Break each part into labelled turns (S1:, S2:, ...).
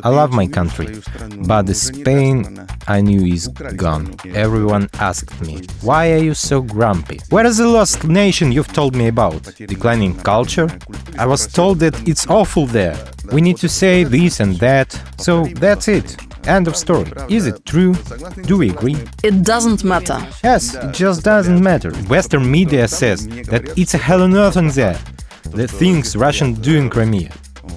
S1: I love my country, but the Spain I knew is gone. Everyone asked me, why are you so grumpy? Where is the lost nation you've told me about? Declining culture? I was told that it's awful there. We need to say this and that. So that's it. End of story. Is it true? Do we agree?
S2: It doesn't matter.
S1: Yes, it just doesn't matter. Western media says that it's a hell on earth in there. The things Russians do in Crimea.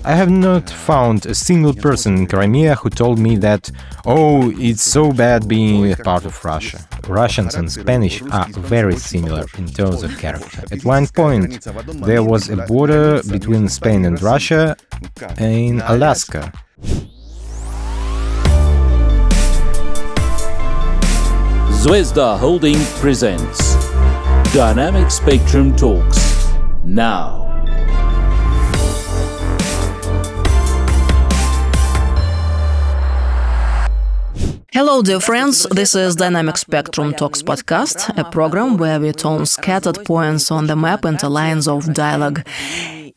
S1: I have not found a single person in Crimea who told me that, oh, it's so bad being a part of Russia. Russians and Spanish are very similar in terms of character. At one point, there was a border between Spain and Russia in Alaska.
S3: Zvezda Holding presents Dynamic Spectrum Talks. Now.
S2: Hello, dear friends. This is Dynamic Spectrum Talks podcast, a program where we turn scattered points on the map into lines of dialogue.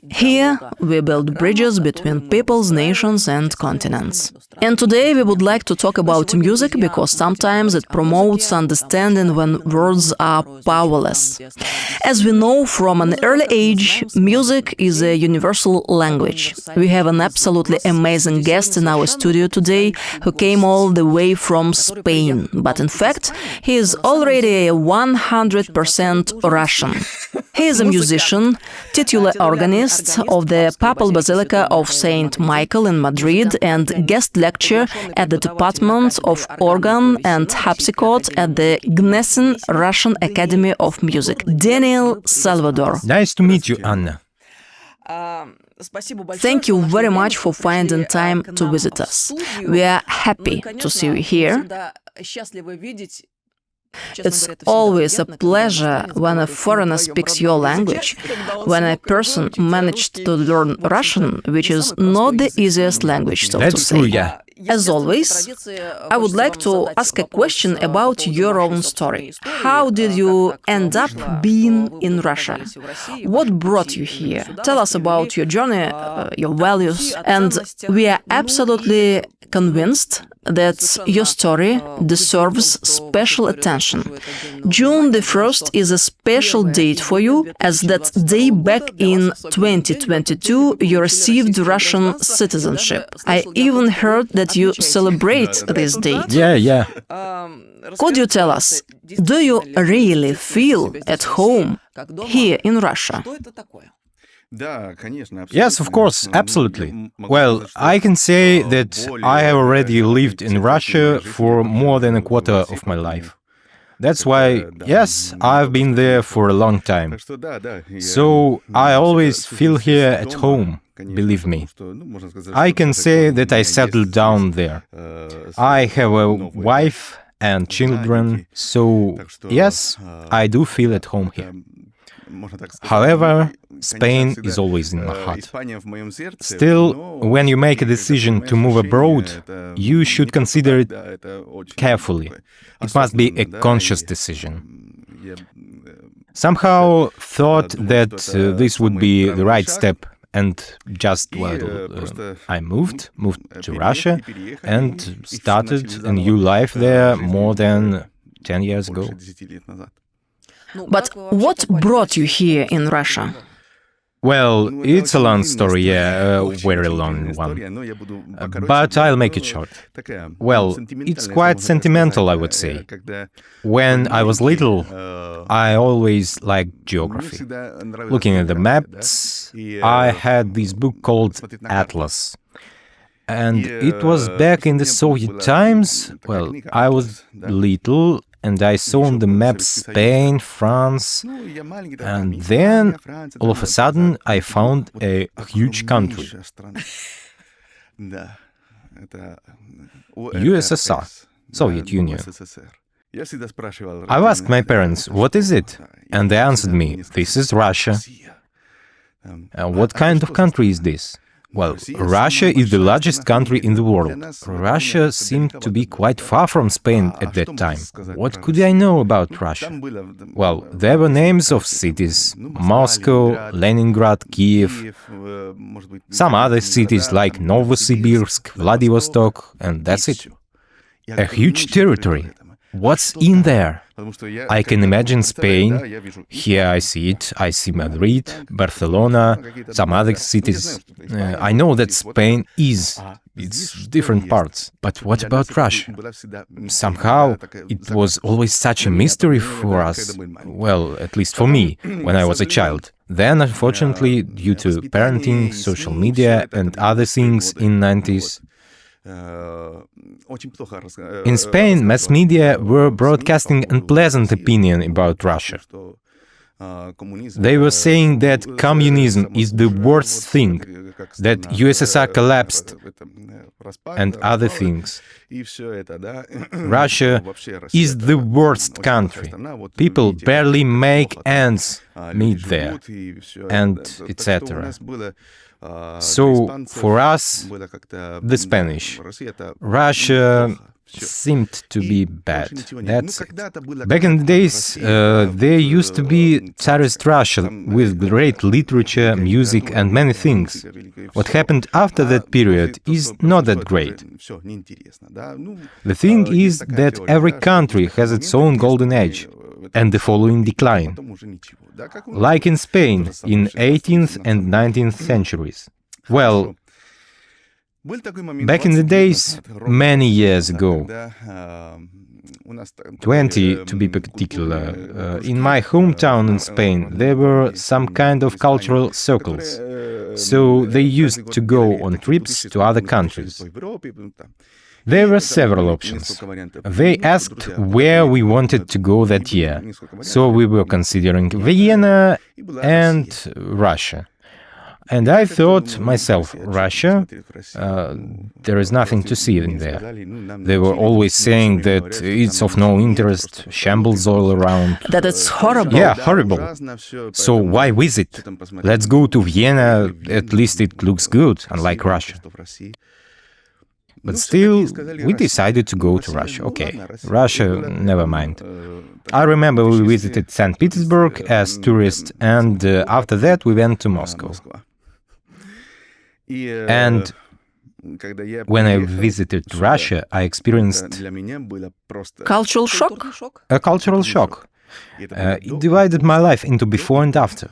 S2: Here, we build bridges between peoples, nations, and continents. And today we would like to talk about music because sometimes it promotes understanding when words are powerless. As we know from an early age, music is a universal language. We have an absolutely amazing guest in our studio today who came all the way from Spain, but in fact, he is already a 100% Russian. He is a musician, titular organist of the Papal Basilica of St. Michael in Madrid and guest lecturer at the Department of Organ and Harpsichord at the Gnesin Russian Academy of Music. Daniel Salvador.
S1: Nice to meet you, Anna.
S2: Thank you very much for finding time to visit us. We are happy to see you here. It's always a pleasure when a foreigner speaks your language, when a person managed to learn Russian, which is not the easiest language, so to say.
S1: That's true, yeah.
S2: As always, I would like to ask a question about your own story. How did you end up being in Russia? What brought you here? Tell us about your journey, your values, and we are absolutely convinced that your story deserves special attention. June the 1st is a special date for you, as that day back in 2022 you received Russian citizenship. I even heard that you celebrate this date.
S1: Yeah.
S2: Could you tell us, do you really feel at home here in Russia?
S1: Yes, of course, absolutely. Well, I can say that I have already lived in Russia for more than a quarter of my life. That's why, yes, I've been there for a long time. So I always feel here at home, believe me. I can say that I settled down there. I have a wife and children, so yes, I do feel at home here. However, Spain is always in my heart. Still, when you make a decision to move abroad, you should consider it carefully. It must be a conscious decision. Somehow thought that this would be the right step, and just, I moved to Russia and started a new life there more than 10 years ago.
S2: But what brought you here in Russia?
S1: Well, it's a long story, a very long one. But I'll make it short. Well, it's quite sentimental, I would say. When I was little, I always liked geography. Looking at the maps, I had this book called Atlas. And it was back in the Soviet times. Well, I was little, and I saw on the map Spain, France, and then, all of a sudden, I found a huge country. USSR, Soviet Union. I asked my parents, what is it? And they answered me, this is Russia. What kind of country is this? Well, Russia is the largest country in the world. Russia seemed to be quite far from Spain at that time. What could I know about Russia? Well, there were names of cities: Moscow, Leningrad, Kiev, some other cities like Novosibirsk, Vladivostok, and that's it. A huge territory. What's in there? I can imagine Spain. Here I see it. I see Madrid, Barcelona, some other cities. I know that Spain is its different parts. But what about Russia? Somehow it was always such a mystery for us. Well, at least for me, when I was a child. Then, unfortunately, due to parenting, social media and other things in 90s, in Spain, mass media were broadcasting an unpleasant opinion about Russia. They were saying that communism is the worst thing, that USSR collapsed, and other things. Russia is the worst country. People barely make ends meet there, and etc. So, for us, the Spanish, Russia seemed to be bad. That's it. Back in the days, there used to be Tsarist Russia with great literature, music and many things. What happened after that period is not that great. The thing is that every country has its own golden age and the following decline. Like in Spain in 18th and 19th centuries. Well, back in the days, many years ago, 20 to be particular, in my hometown in Spain, there were some kind of cultural circles. So they used to go on trips to other countries. There were several options. They asked where we wanted to go that year. So we were considering Vienna and Russia. And I thought myself, Russia, there is nothing to see in there. They were always saying that it's of no interest, shambles all around.
S2: That it's horrible.
S1: Yeah, horrible. So why visit? Let's go to Vienna, at least it looks good, unlike Russia. But still, we decided to go to Russia. Okay, Russia, never mind. I remember we visited St. Petersburg as tourists, and after that we went to Moscow. And when I visited Russia, I experienced
S2: Cultural shock?
S1: a cultural shock. It divided my life into before and after.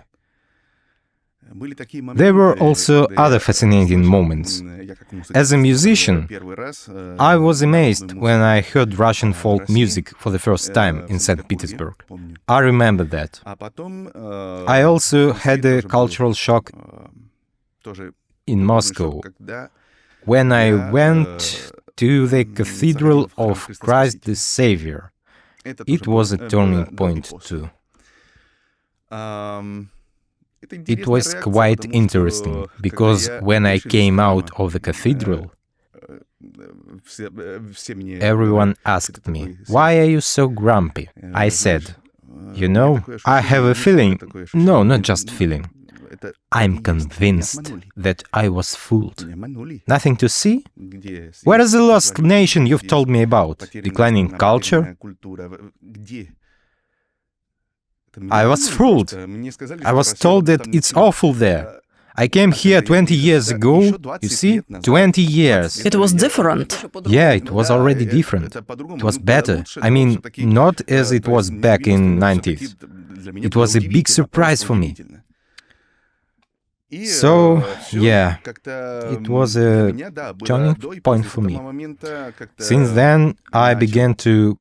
S1: There were also other fascinating moments. As a musician, I was amazed when I heard Russian folk music for the first time in St. Petersburg. I remember that. I also had a cultural shock in Moscow when I went to the Cathedral of Christ the Savior. It was a turning point too. It was quite interesting, because when I came out of the cathedral, everyone asked me, "Why are you so grumpy?" I said, "You know, I have a feeling, no, not just feeling, I'm convinced that I was fooled. Nothing to see? Where is the lost nation you've told me about? Declining culture? I was fooled. I was told that it's awful there. I came here 20 years ago, you see? 20 years.
S2: It was different.
S1: Yeah, it was already different. It was better. I mean, not as it was back in 90s. It was a big surprise for me. So, yeah, it was a turning point for me. Since then, I began to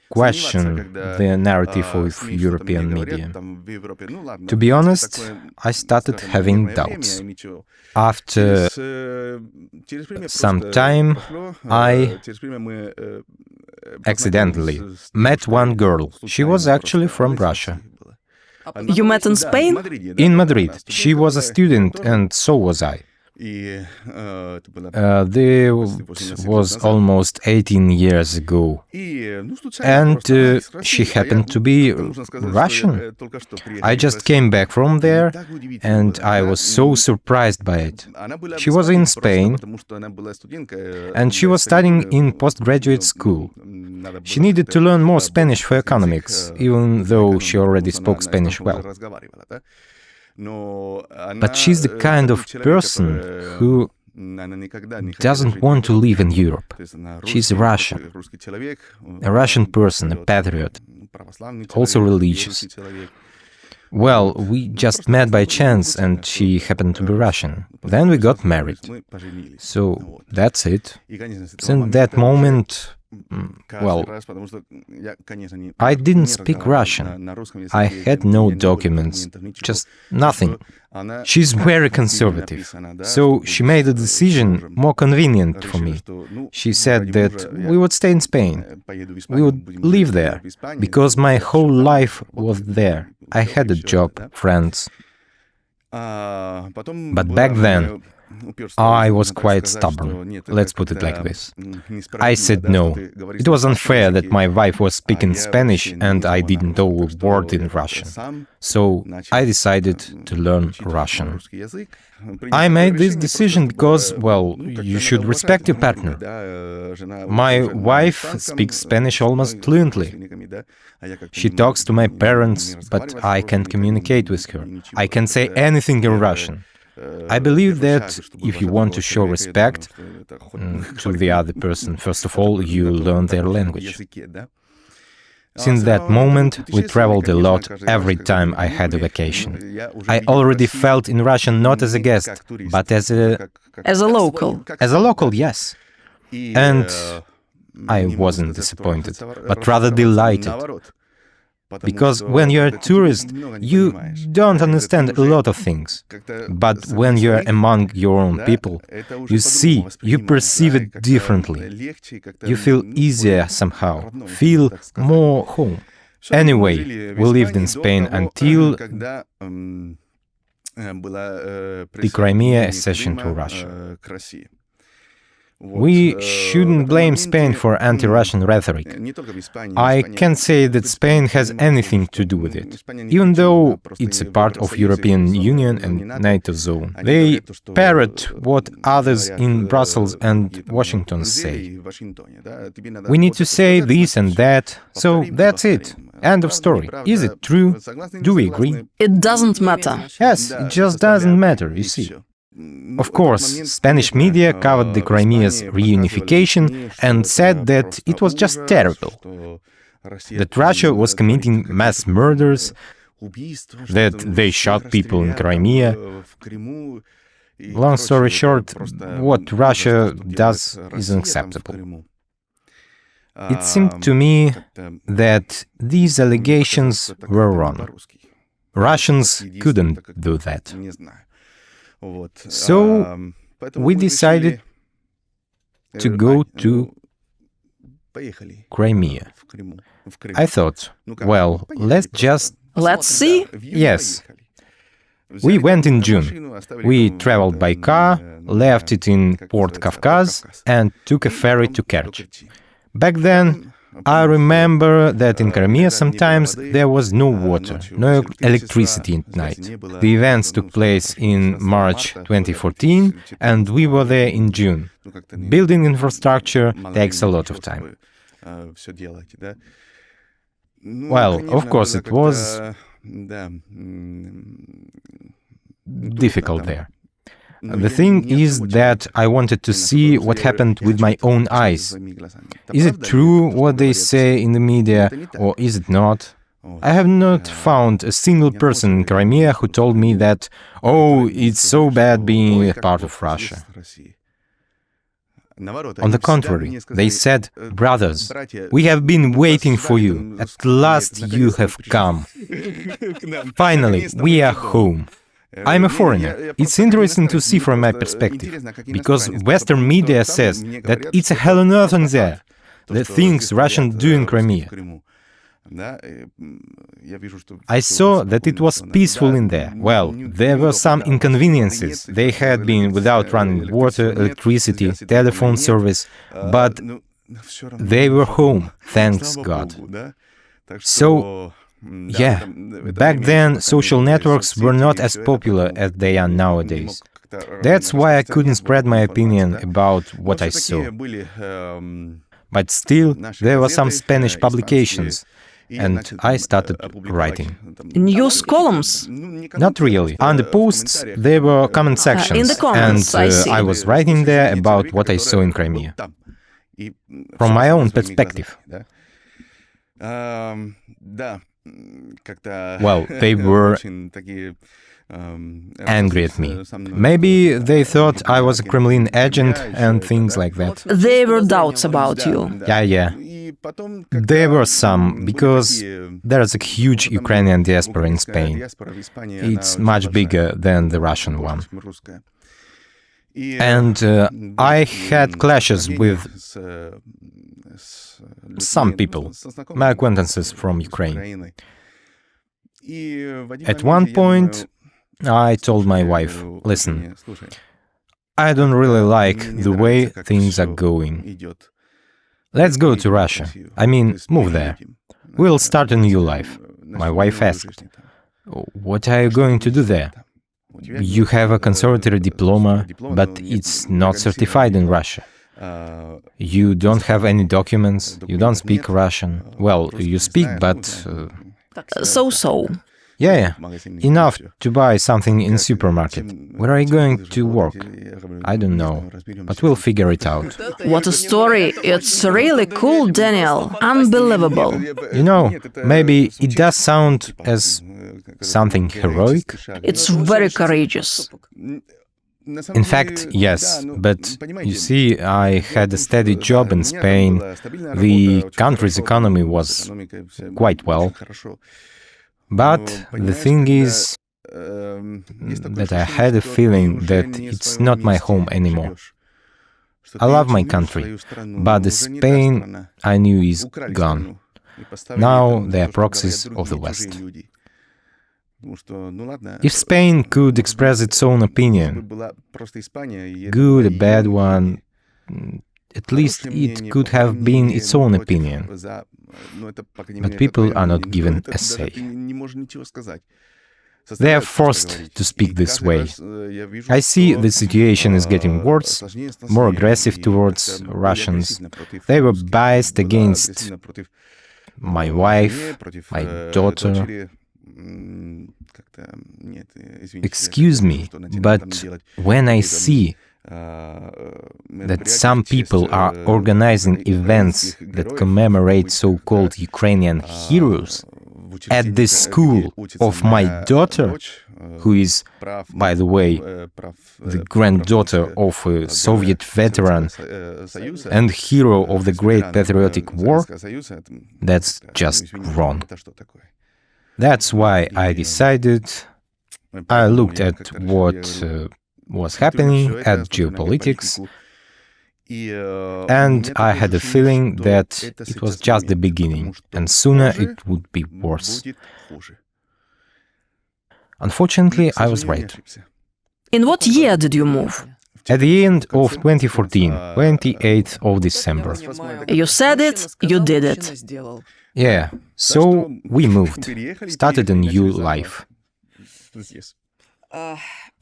S1: question the narrative of European media. To be honest, I started having doubts. After some time, I accidentally met one girl. She was actually from Russia.
S2: You met in Spain?
S1: In Madrid. She was a student, and so was I. This was almost 18 years ago. And she happened to be Russian. I just came back from there, and I was so surprised by it. She was in Spain, and she was studying in postgraduate school. She needed to learn more Spanish for economics, even though she already spoke Spanish well. But she's the kind of person who doesn't want to live in Europe. She's Russian, a Russian person, a patriot, also religious. Well, we just met by chance, and she happened to be Russian. Then we got married. So that's it. Since that moment, well, I didn't speak Russian. I had no documents, just nothing. She's very conservative, so she made a decision more convenient for me. She said that we would stay in Spain, we would live there, because my whole life was there. I had a job, friends. But back then, I was quite stubborn, let's put it like this. I said no. It was unfair that my wife was speaking Spanish and I didn't know a word in Russian. So I decided to learn Russian. I made this decision because, well, you should respect your partner. My wife speaks Spanish almost fluently. She talks to my parents, but I can't communicate with her. I can say anything in Russian. I believe that if you want to show respect to the other person, first of all, you learn their language. Since that moment, we traveled a lot every time I had a vacation. I already felt in Russia not as a guest, but as a
S2: local.
S1: As a local, yes. And I wasn't disappointed, but rather delighted. Because when you're a tourist, you don't understand a lot of things. But when you're among your own people, you see, you perceive it differently. You feel easier somehow, feel more home. Anyway, we lived in Spain until the Crimea accession to Russia. We shouldn't blame Spain for anti-Russian rhetoric. I can't say that Spain has anything to do with it, even though it's a part of European Union and NATO zone. They parrot what others in Brussels and Washington say. We need to say this and that, so that's it. End of story. Is it true? Do we agree?
S2: It doesn't matter.
S1: Yes, it just doesn't matter, you see. Of course, Spanish media covered the Crimea's reunification and said that it was just terrible, that Russia was committing mass murders, that they shot people in Crimea. Long story short, what Russia does is unacceptable. It seemed to me that these allegations were wrong. Russians couldn't do that. So we decided to go to Crimea. I thought, well, let's see. Yes. We went in June. We traveled by car, left it in Port Kavkaz, and took a ferry to Kerch. Back then, I remember that in Crimea sometimes there was no water, no electricity at night. The events took place in March 2014, and we were there in June. Building infrastructure takes a lot of time. Well, of course, it was difficult there. The thing is that I wanted to see what happened with my own eyes. Is it true what they say in the media, or is it not? I have not found a single person in Crimea who told me that, oh, it's so bad being a part of Russia. On the contrary, they said, brothers, we have been waiting for you. At last you have come. Finally, we are home. I'm a foreigner. It's interesting to see from my perspective, because Western media says that it's a hell on earth in there, the things Russians do in Crimea. I saw that it was peaceful in there. Well, there were some inconveniences. They had been without running water, electricity, telephone service, but they were home, thanks God. So, yeah, back then social networks were not as popular as they are nowadays. That's why I couldn't spread my opinion about what I saw. But still, there were some Spanish publications, and I started writing.
S2: News columns?
S1: Not really. Under posts, there were comment sections,
S2: in the comments,
S1: and
S2: I see.
S1: I was writing there about what I saw in Crimea, from my own perspective. Well, they were angry at me. Maybe they thought I was a Kremlin agent and things like that.
S2: There were doubts about you.
S1: Yeah. There were some, because there is a huge Ukrainian diaspora in Spain. It's much bigger than the Russian one. And I had clashes with some people, my acquaintances from Ukraine. At one point, I told my wife, listen, I don't really like the way things are going. Let's go to Russia. I mean, move there. We'll start a new life. My wife asked, what are you going to do there? You have a conservatory diploma, but it's not certified in Russia. You don't have any documents, you don't speak Russian. Well, you speak, but...
S2: So-so.
S1: Yeah, enough to buy something in supermarket. Where are you going to work? I don't know, but we'll figure it out.
S2: What a story! It's really cool, Daniel. Unbelievable.
S1: You know, maybe it does sound as something heroic.
S2: It's very courageous.
S1: In fact, yes, but you see, I had a steady job in Spain. The country's economy was quite well. But the thing is that I had a feeling that it's not my home anymore. I love my country, but the Spain I knew is gone. Now they are proxies of the West. If Spain could express its own opinion, good or bad one, at least it could have been its own opinion. But people are not given a say. They are forced to speak this way. I see the situation is getting worse, more aggressive towards Russians. They were biased against my wife, my daughter. Excuse me, but when I see that some people are organizing events that commemorate so-called Ukrainian heroes at the school of my daughter, who is, by the way, the granddaughter of a Soviet veteran and hero of the Great Patriotic War, that's just wrong. That's why I decided, I looked at what was happening at geopolitics, and I had a feeling that it was just the beginning, and sooner it would be worse. Unfortunately, I was right.
S2: In what year did you move?
S1: At the end of 2014, 28th of December.
S2: You said it, you did it.
S1: Yeah, so we moved, started a new life.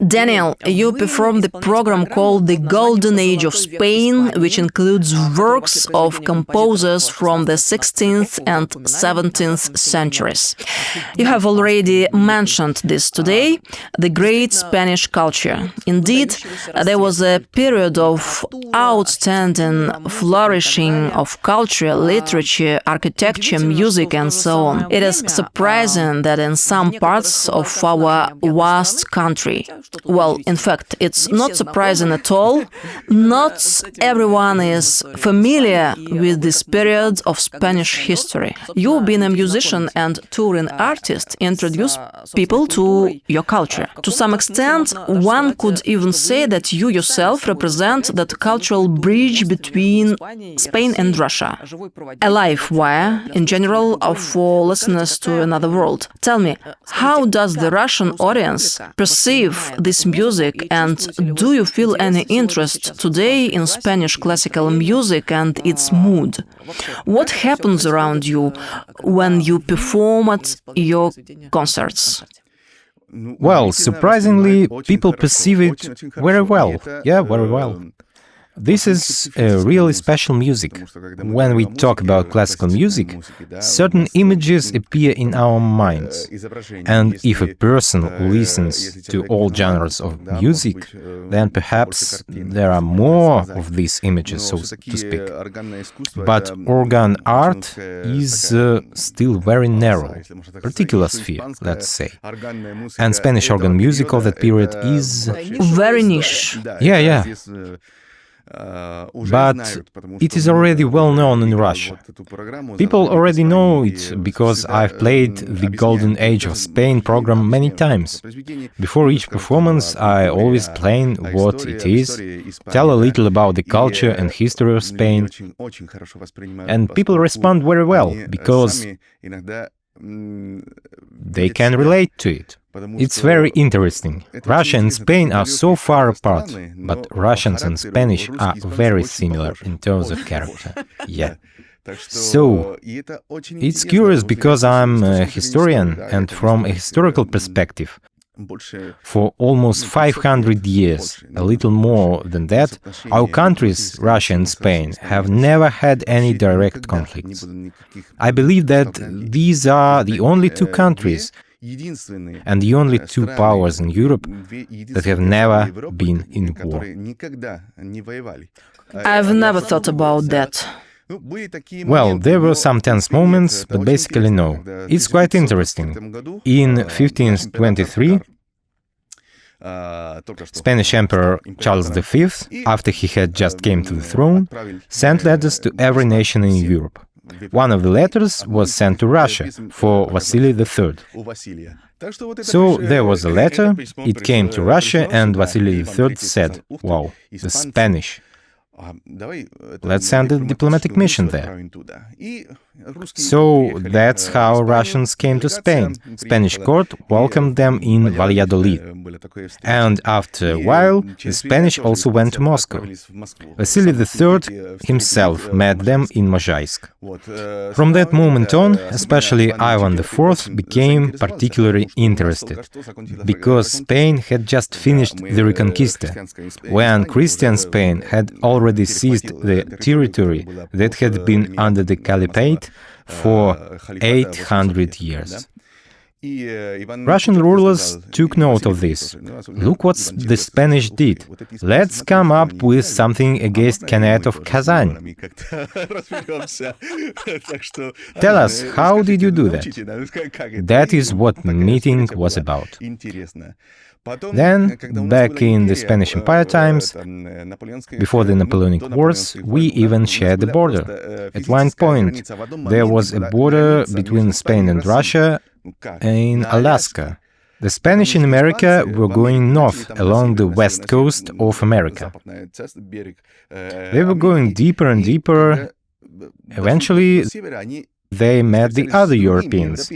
S2: Daniel, you performed a program called The Golden Age of Spain, which includes works of composers from the 16th and 17th centuries. You have already mentioned this today, the great Spanish culture. Indeed, there was a period of outstanding flourishing of culture, literature, architecture, music, and so on. It is surprising that in some parts of our vast country, Well, in fact, it's not surprising at all. Not everyone is familiar with this period of Spanish history. You, being a musician and touring artist, introduce people to your culture. To some extent, one could even say that you yourself represent that cultural bridge between Spain and Russia. A live wire, in general, for listeners to another world. Tell me, how does the Russian audience perceive this music, and do you feel any interest today in Spanish classical music and its mood? What happens around you when you perform at your concerts?
S1: Well, surprisingly, people perceive it very well. Yeah, very well. This is a really special music. When we talk about classical music, certain images appear in our minds. And if a person listens to all genres of music, then perhaps there are more of these images, so to speak. But organ art is still very narrow, particular sphere, let's say. And Spanish organ music of that period is
S2: very niche.
S1: Yeah. But it is already well known in Russia. People already know it because I've played the Golden Age of Spain program many times. Before each performance, I always explain what it is, tell a little about the culture and history of Spain, and people respond very well because they can relate to it. It's very interesting. Russia and Spain are so far apart, but Russians and Spanish are very similar in terms of character. Yeah. So, it's curious because I'm a historian, and from a historical perspective, for almost 500 years, a little more than that, our countries, Russia and Spain, have never had any direct conflicts. I believe that these are the only two countries and the only two powers in Europe that have never been in war.
S2: I've never thought about that.
S1: Well, there were some tense moments, but basically no. It's quite interesting. In 1523, Spanish Emperor Charles V, after he had just came to the throne, sent letters to every nation in Europe. One of the letters was sent to Russia for Vasily III. So there was a letter, it came to Russia, and Vasily III said, "Wow, the Spanish. Let's send a diplomatic mission there." So that's how Russians came to Spain. Spanish court welcomed them in Valladolid. And after a while, the Spanish also went to Moscow. Vasily III himself met them in Mozhaisk. From that moment on, especially Ivan IV became particularly interested, because Spain had just finished the Reconquista, when Christian Spain had already seized the territory that had been under the Caliphate for 800 years. Russian rulers took note of this. Look what the Spanish did. Let's come up with something against Khanate of Kazan. Tell us, how did you do that? That is what the meeting was about. Then, back in the Spanish Empire times, before the Napoleonic Wars, we even shared the border. At one point, there was a border between Spain and Russia in Alaska. The Spanish in America were going north along the west coast of America. They were going deeper and deeper. Eventually, they met the other Europeans,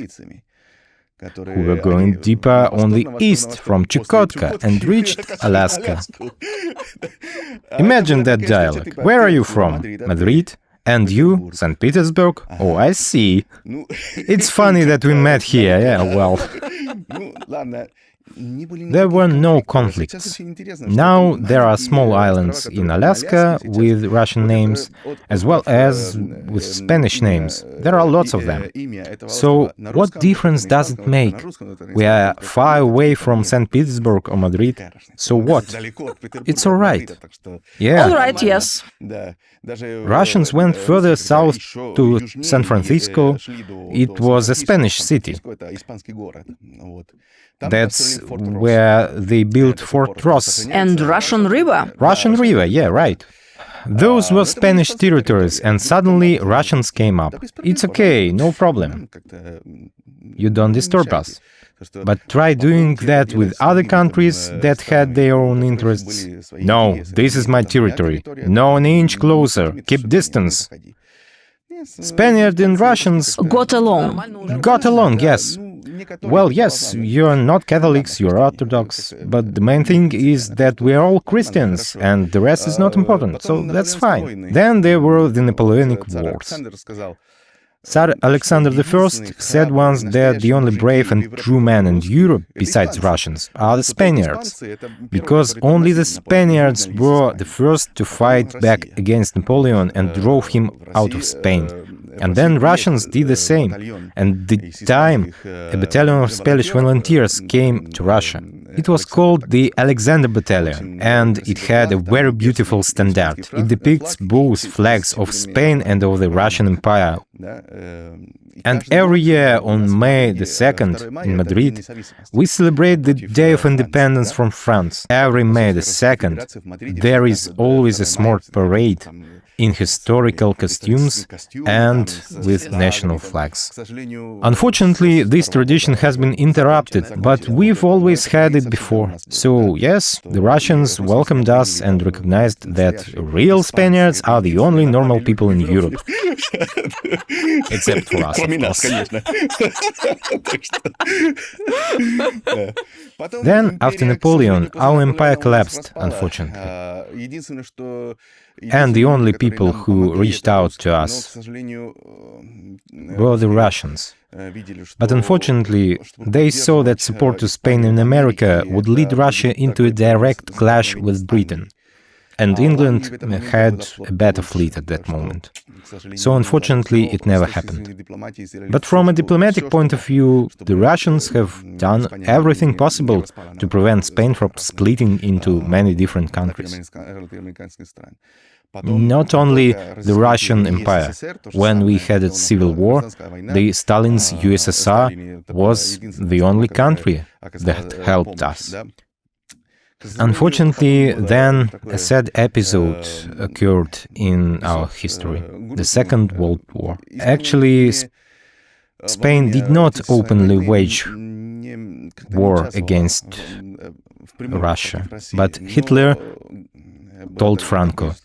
S1: who were going deeper on the east from Chukotka and reached Alaska. Imagine that dialogue. Where are you from? Madrid? And you? St. Petersburg? Oh, I see. It's funny that we met here, yeah, well. There were no conflicts. Now there are small islands in Alaska with Russian names, as well as with Spanish names. There are lots of them. So what difference does it make? We are far away from St. Petersburg or Madrid. So what? It's all right. Yeah.
S2: All right, yes.
S1: Russians went further south to San Francisco. It was a Spanish city. That's where they built Fort Ross.
S2: And Russian River.
S1: Russian River, yeah, right. Those were Spanish territories, and suddenly Russians came up. It's okay, no problem. You don't disturb us. But try doing that with other countries that had their own interests. No, this is my territory. No an inch closer. Keep distance. Spaniards and Russians
S2: Got along.
S1: got along, yes. Well, yes, you're not Catholics, you're Orthodox, but the main thing is that we're all Christians, and the rest is not important, so that's fine. Then there were the Napoleonic Wars. Tsar Alexander I said once that the only brave and true men in Europe, besides Russians, are the Spaniards, because only the Spaniards were the first to fight back against Napoleon and drove him out of Spain. And then Russians did the same, and the time a battalion of Spanish volunteers came to Russia. It was called the Alexander Battalion, and it had a very beautiful standard. It depicts both flags of Spain and of the Russian Empire. And every year on May the 2nd in Madrid, we celebrate the Day of Independence from France. Every May the 2nd, there is always a small parade in historical costumes and with national flags. Unfortunately, this tradition has been interrupted, but we've always had it before. So, yes, the Russians welcomed us and recognized that real Spaniards are the only normal people in Europe. Except for us, of course. Then, after Napoleon, our empire collapsed, unfortunately. And the only people who reached out to us were the Russians. But unfortunately, they saw that support to Spain in America would lead Russia into a direct clash with Britain. And England had a better fleet at that moment. So unfortunately, it never happened. But from a diplomatic point of view, the Russians have done everything possible to prevent Spain from splitting into many different countries. Not only the Russian Empire. When we had a civil war, the Stalin's USSR was the only country that helped us. Unfortunately, then a sad episode occurred in our history, the Second World War. Actually, Spain did not openly wage war against Russia, but Hitler told Franco,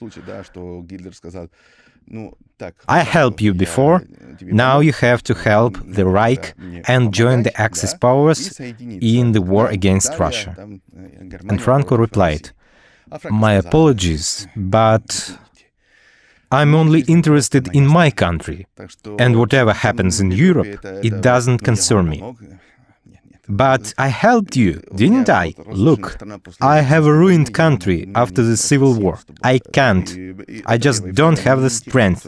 S1: "I helped you before, now you have to help the Reich and join the Axis powers in the war against Russia." And Franco replied, "My apologies, but I'm only interested in my country, and whatever happens in Europe, it doesn't concern me. But I helped you, didn't I? Look, I have a ruined country after the Civil War. I can't. I just don't have the strength.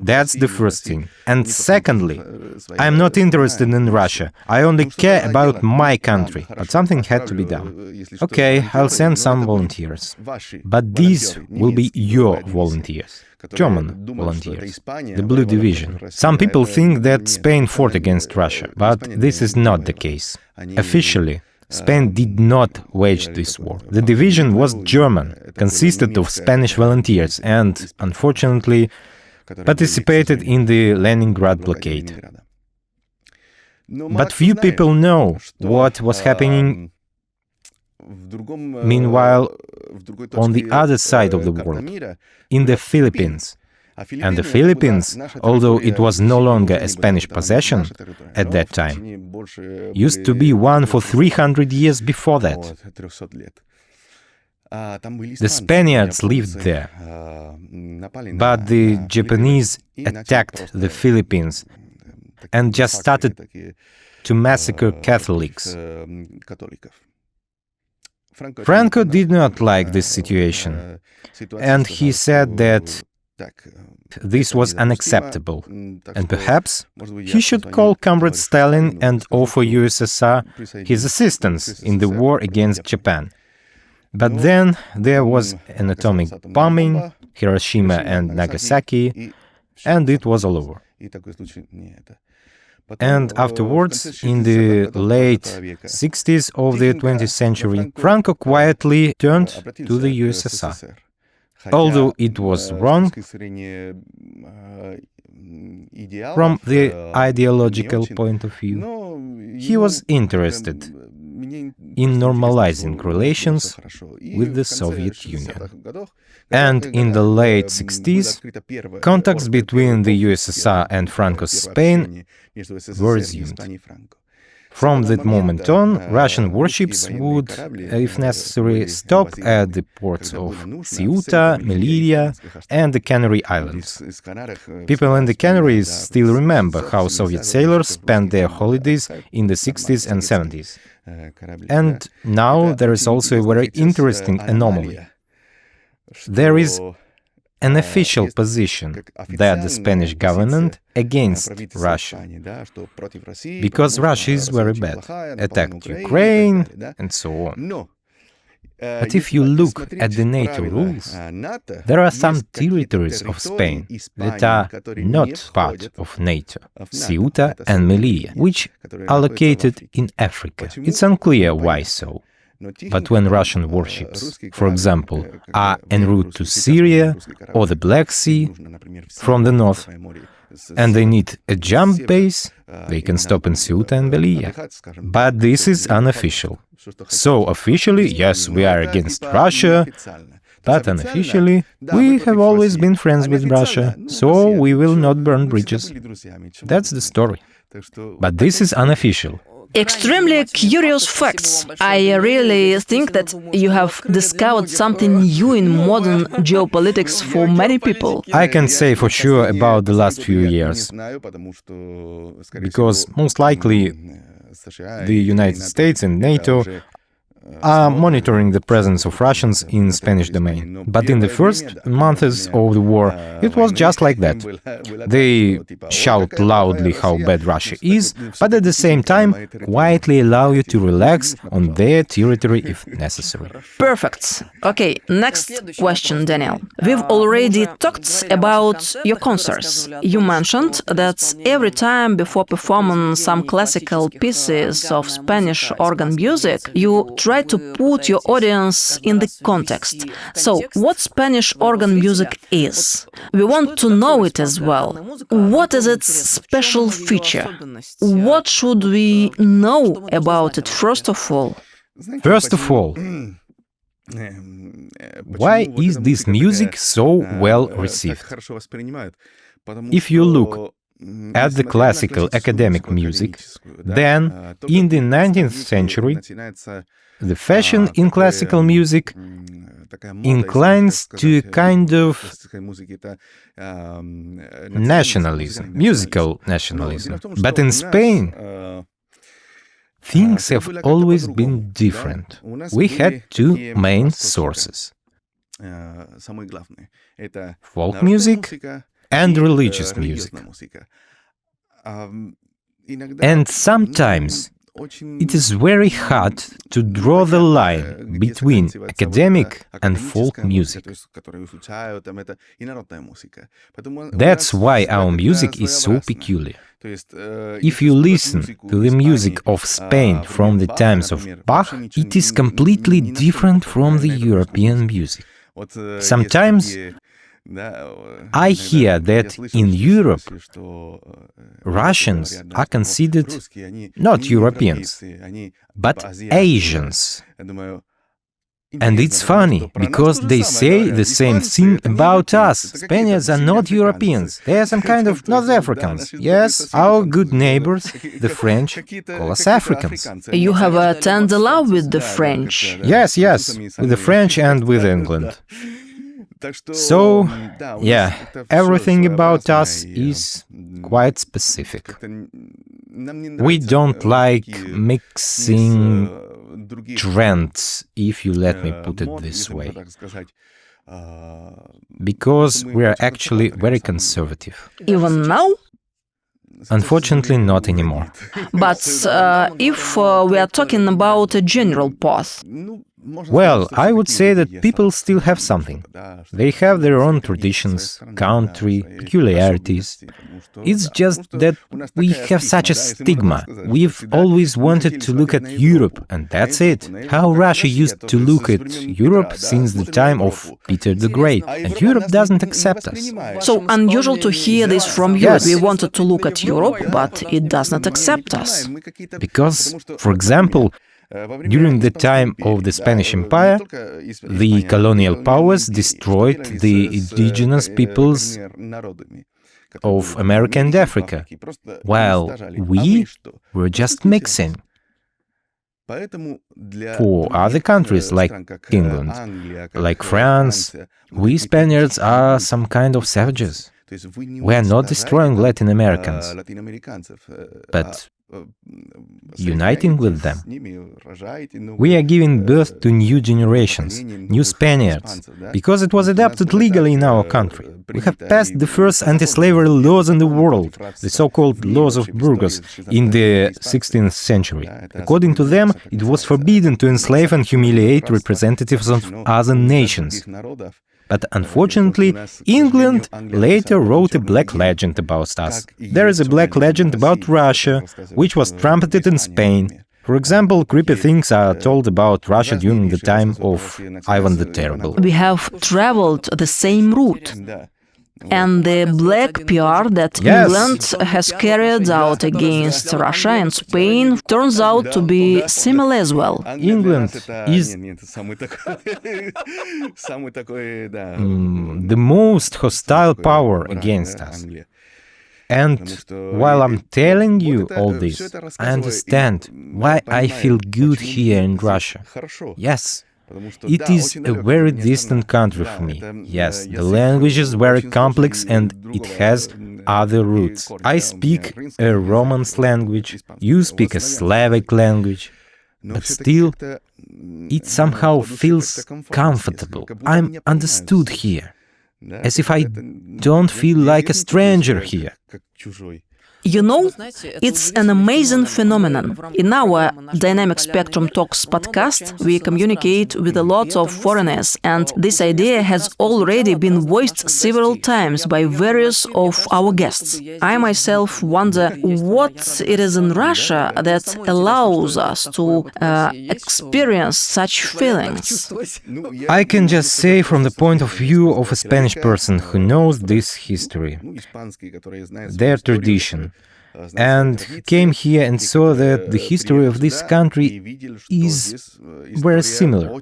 S1: That's the first thing. And secondly, I'm not interested in Russia. I only care about my country. But something had to be done. Okay, I'll send some volunteers. But these will be your volunteers. German volunteers, the Blue Division. Some people think that Spain fought against Russia, but this is not the case. Officially, Spain did not wage this war. The division was German, consisted of Spanish volunteers, and, unfortunately, participated in the Leningrad blockade. But few people know what was happening meanwhile on the other side of the world, in the Philippines. And the Philippines, although it was no longer a Spanish possession at that time, used to be one for 300 years before that. The Spaniards lived there, but the Japanese attacked the Philippines and just started to massacre Catholics. Franco did not like this situation, and he said that this was unacceptable, and perhaps he should call Comrade Stalin and offer USSR his assistance in the war against Japan. But then there was an atomic bombing, Hiroshima and Nagasaki, and it was all over. And afterwards, in the late 60s of the 20th century, Franco quietly turned to the USSR. Although it was wrong from the ideological point of view, he was interested in normalizing relations with the Soviet Union. And in the late 60s, contacts between the USSR and Franco's Spain were resumed. From that moment on, Russian warships would, if necessary, stop at the ports of Ceuta, Melilla, and the Canary Islands. People in the Canaries still remember how Soviet sailors spent their holidays in the 60s and 70s. And now there is also a very interesting anomaly. There is an official position that the Spanish government against Russia, because Russia is very bad, attacked Ukraine and so on. But if you look at the NATO rules, there are some territories of Spain that are not part of NATO, Ceuta and Melilla, which are located in Africa. It's unclear why so. But when Russian warships, for example, are en route to Syria or the Black Sea from the north, and they need a jump base, they can stop in Ceuta and Melilla. But this is unofficial. So officially, yes, we are against Russia, but unofficially, we have always been friends with Russia, so we will not burn bridges. That's the story. But this is unofficial.
S2: Extremely curious facts. I really think that you have discovered something new in modern geopolitics for many people.
S1: I can say for sure about the last few years, because most likely the United States and NATO are monitoring the presence of Russians in Spanish domain. But in the first months of the war, it was just like that. They shout loudly how bad Russia is, but at the same time quietly allow you to relax on their territory if necessary.
S2: Perfect. Okay, next question, Daniel. We've already talked about your concerts. You mentioned that every time before performing some classical pieces of Spanish organ music, you try to put your audience in the context. So, what Spanish organ music is? We want to know it as well. What is its special feature? What should we know about it first of all?
S1: First of all, why is this music so well received? If you look at the classical academic music, then in the 19th century, the fashion in classical music inclines to a kind of nationalism, musical nationalism. But in Spain, things have always been different. We had two main sources: folk music and religious music. And sometimes it is very hard to draw the line between academic and folk music. That's why our music is so peculiar. If you listen to the music of Spain from the times of Bach, it is completely different from the European music. Sometimes I hear that in Europe, Russians are considered not Europeans, but Asians. And it's funny, because they say the same thing about us. Spaniards are not Europeans, they are some kind of North Africans. Yes, our good neighbors, the French, call us Africans.
S2: You have a tender love with the French.
S1: Yes, with the French and with England. So, yeah, everything about us is quite specific. We don't like mixing trends, if you let me put it this way, because we are actually very conservative.
S2: Even now?
S1: Unfortunately, not anymore.
S2: But if we are talking about a general path,
S1: Well, I would say that people still have something. They have their own traditions, country, peculiarities. It's just that we have such a stigma. We've always wanted to look at Europe, and that's it. How Russia used to look at Europe since the time of Peter the Great, and Europe doesn't accept us.
S2: So unusual to hear this from you.
S1: Yes.
S2: We wanted to look at Europe, but it does not accept us.
S1: Because, for example, during the time of the Spanish Empire, the colonial powers destroyed the indigenous peoples of America and Africa, while we were just mixing. For other countries like England, like France, we Spaniards are some kind of savages. We are not destroying Latin Americans, but uniting with them. We are giving birth to new generations, new Spaniards, because it was adopted legally in our country. We have passed the first anti-slavery laws in the world, the so-called laws of Burgos, in the 16th century. According to them, it was forbidden to enslave and humiliate representatives of other nations. But unfortunately, England later wrote a black legend about us. There is a black legend about Russia, which was trumpeted in Spain. For example, creepy things are told about Russia during the time of Ivan the Terrible.
S2: We have traveled the same route. And the black PR that
S1: Yes.
S2: England has carried out against Russia and Spain turns out to be similar as well.
S1: England is the most hostile power against us. And while I'm telling you all this, I understand why I feel good here in Russia. Yes. It is a very distant country for me. Yes, the language is very complex and it has other roots. I speak a Romance language, you speak a Slavic language, but still, it somehow feels comfortable. I'm understood here, as if I don't feel like a stranger here.
S2: You know, it's an amazing phenomenon. In our Dynamic Spectrum Talks podcast, we communicate with a lot of foreigners, and this idea has already been voiced several times by various of our guests. I myself wonder what it is in Russia that allows us to experience such feelings.
S1: I can just say from the point of view of a Spanish person who knows this history, their tradition, and who came here and saw that the history of this country is very similar.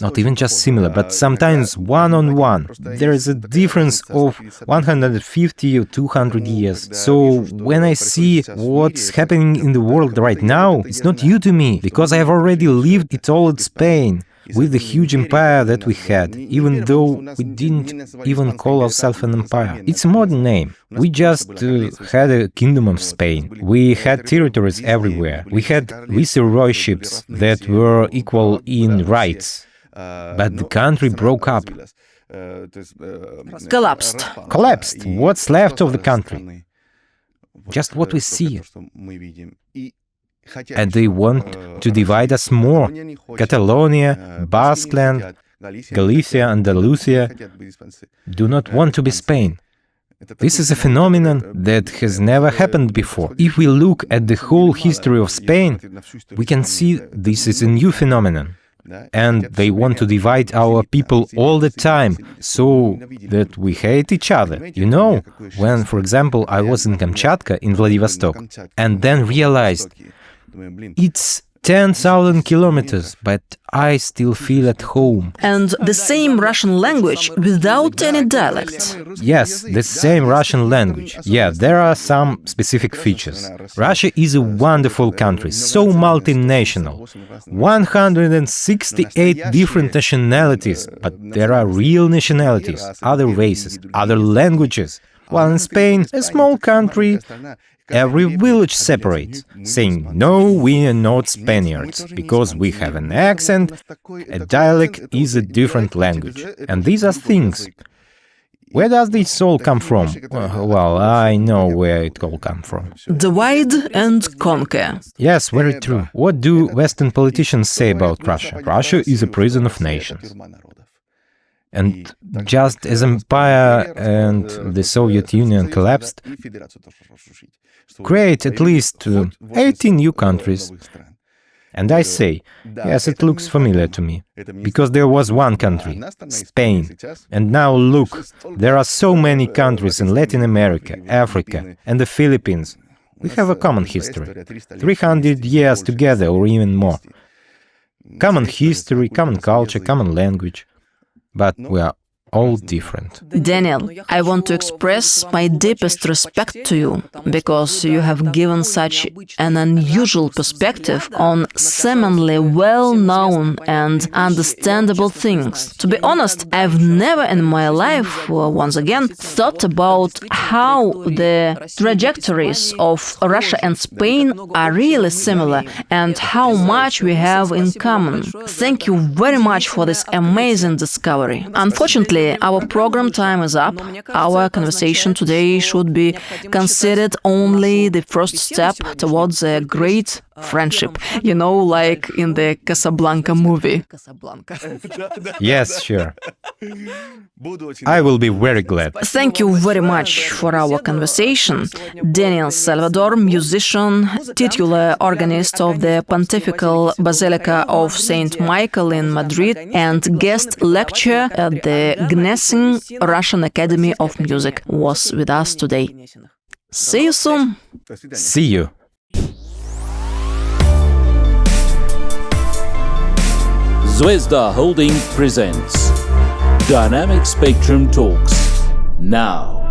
S1: Not even just similar, but sometimes one-on-one. There is a difference of 150 or 200 years. So when I see what's happening in the world right now, it's not new to me, because I have already lived it all in Spain, with the huge empire that we had, even though we didn't even call ourselves an empire. It's a modern name. We just had a kingdom of Spain. We had territories everywhere. We had viceroyships that were equal in rights. But the country broke up.
S2: Collapsed.
S1: Collapsed. What's left of the country? Just what we see. And they want to divide us more. Catalonia, Basque Land, Galicia, Andalusia do not want to be Spain. This is a phenomenon that has never happened before. If we look at the whole history of Spain, we can see this is a new phenomenon. And they want to divide our people all the time, so that we hate each other. You know, when, for example, I was in Kamchatka, in Vladivostok, and then realized it's 10,000 kilometers, but I still feel at home.
S2: And the same Russian language without any dialect.
S1: Yes, the same Russian language. Yeah, there are some specific features. Russia is a wonderful country, so multinational. 168 different nationalities, but there are real nationalities, other races, other languages. While in Spain, a small country, every village separates, saying, no, we are not Spaniards, because we have an accent, a dialect is a different language. And these are things. Where does this all come from? Well, I know where it all comes from.
S2: Divide and conquer.
S1: Yes, very true. What do Western politicians say about Russia? Russia is a prison of nations. And just as empire and the Soviet Union collapsed, create at least 18 new countries. And I say, yes, it looks familiar to me, because there was one country, Spain. And now look, there are so many countries in Latin America, Africa, and the Philippines. We have a common history, 300 years together or even more. Common history, common culture, common language. But we are all different.
S2: Daniel, I want to express my deepest respect to you, because you have given such an unusual perspective on seemingly well-known and understandable things. To be honest, I've never in my life, once again, thought about how the trajectories of Russia and Spain are really similar and how much we have in common. Thank you very much for this amazing discovery. Unfortunately, our program time is up. Our conversation today should be considered only the first step towards a great friendship. You know, like in the Casablanca movie.
S1: Yes, sure. I will be very glad.
S2: Thank you very much for our conversation. Daniel Salvador, musician, titular organist of the Pontifical Basilica of St. Michael in Madrid, and guest lecturer at the Gnesin Russian Academy of Music, was with us today. See you soon.
S1: See you.
S3: Zvezda Holding presents Dynamic Spectrum Talks. Now.